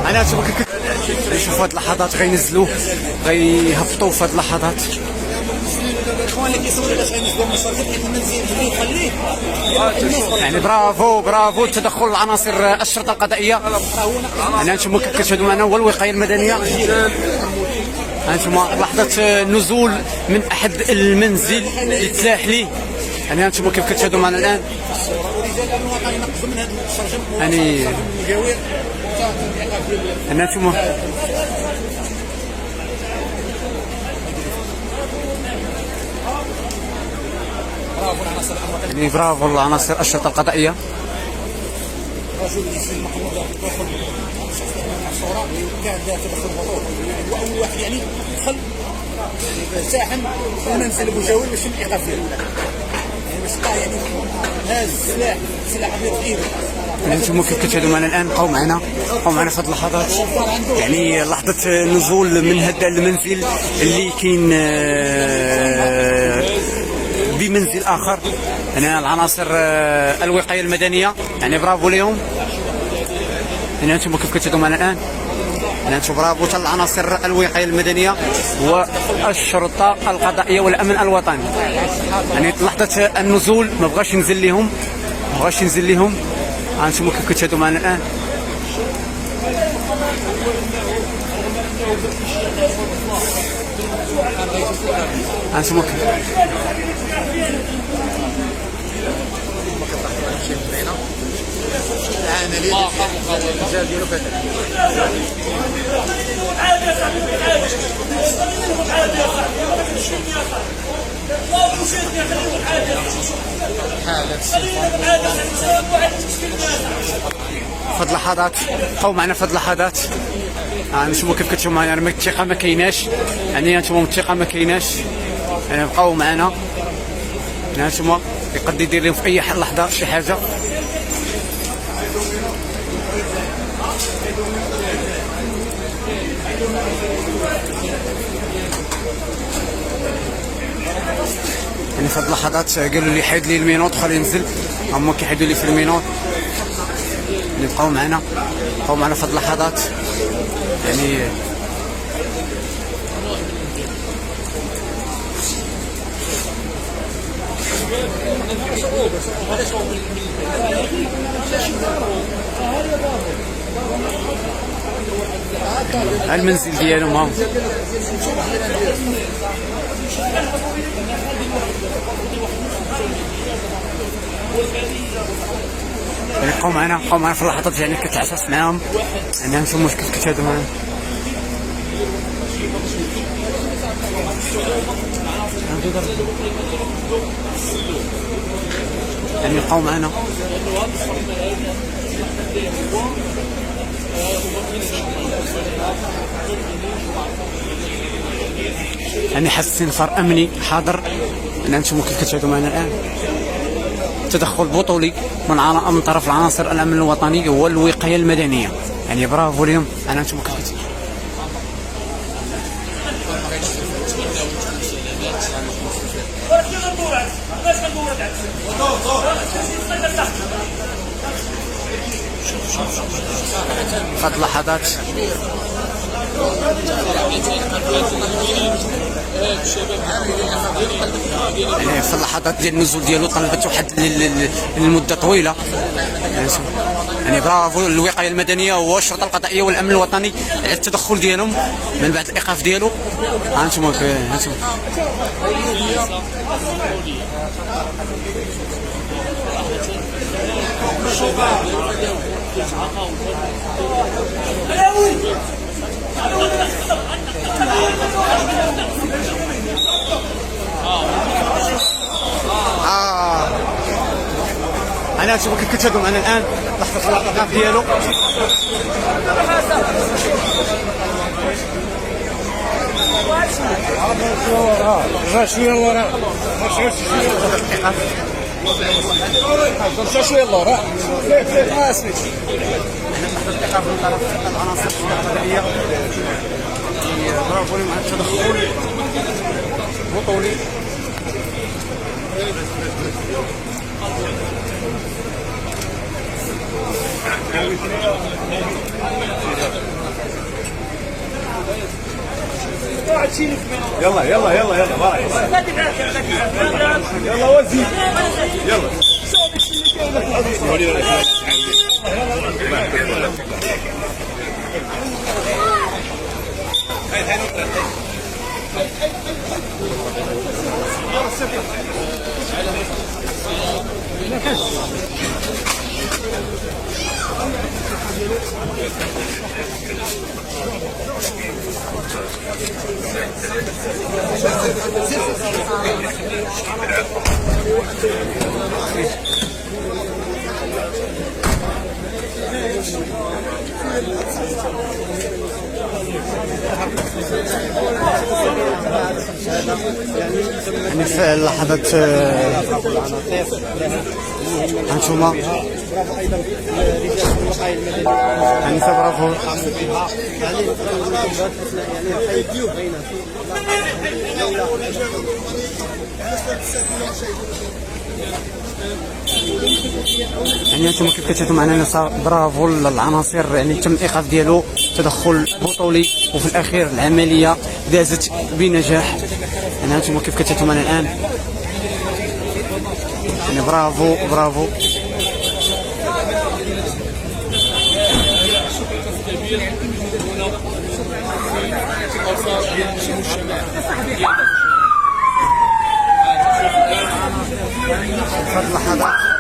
انا نشوف هاد اللحظات غينزلوه غيهبطوه في هاد اللحظات. الاخوان اللي كيصوروا باش غينزلوا من الصرف حيت المنزل اللي يخليه يعني برافو تدخل العناصر الشرطه القضائيه. انا انتم كتشاهدوا معنا هو الوقايه المدنيه. انتم لحظه نزول من احد المنزل اللي تلاح ليه. يعني انتم كيف كتشاهدوا معنا الان يعني انتم يعني برافو العناصر الشرطه القضائيه. رجل يسمى محمود دخل الصوره كان داخل الخطوط واول واحد يعني دخل ساحن المنزل ابو جاوي باش الايقاف ديالو يعني باش طلع يعني هاز سلاح ابيض في ايده. انتم كيف كتشاهدوا معنا الان بقاو معنا في هذه اللحظات. يعني لحظه النزول من هذا المنزل اللي كاين بمنزل اخر. يعني العناصر الوقايه المدنيه يعني برافو لهم. يعني انتم كيف كتشاهدوا معنا الان يعني انتم برافو حتى العناصر الوقايه المدنيه والشرطه القضائيه والامن الوطني. يعني لحظه النزول ما بغاش ينزل لهم. انتم كيف كتشاهدوا معنا الان انتم فهاد اللحظات بقاو معنا في هاد اللحظات. انتم كيف كتشوفوا معنا يعني الثقه ما كايناش. يعني انتم الثقه ما كايناش. يعني بقاو معنا. يعني انتم يقد يدير لهم في اي لحظه شي حاجه. يعني في هاد اللحظات قالوا لي حيد لي المينوط خلي ينزل. هما كيحيدوا لي في المينوط. اللي بقاو معنا في هاد اللحظات. يعني المنزل ديالهم ها يعني بقاو معنا في اللحظات. يعني كتعسس معاهم. يعني انتم كيف كتشاهدوا معنا يعني بقاو معنا. يعني حاسين انفار امني حاضر. يعني انتم كيف كتشاهدوا معنا الان تدخل بطولي من طرف العناصر الامن الوطني والوقايه المدنيه. يعني برافو لهم. انا انتم كيف كتشاهدوا هاد اللحظات. يعني في اللحظات ديال النزول ديالو طلبت واحد للمده طويله. يعني برافو الوقايه المدنيه والشرطه القضائيه والامن الوطني على التدخل ديالهم من بعد الايقاف ديالو. انتم انا شوف كيف كتشاهدوا معنا الان لحظه الايقاف ديالو. رجع شويه لورا رجع شويه لورا اسميت الايقاف من طرف العناصر القضائيه. برافو على التدخل. بطولي. يلا يلا يلا يلا يلا وزي يلا يعني في اللحظات هانتوما يعني برافو. يعني انتم كيف كتشوفوا معنا برافو للعناصر، يعني تم الايقاف ديالو، تدخل بطولي، وفي الاخير العمليه دازت بنجاح. يعني انتم كيف كتشوفوا معنا الان، يعني برافو برافو. في هذه اللحظات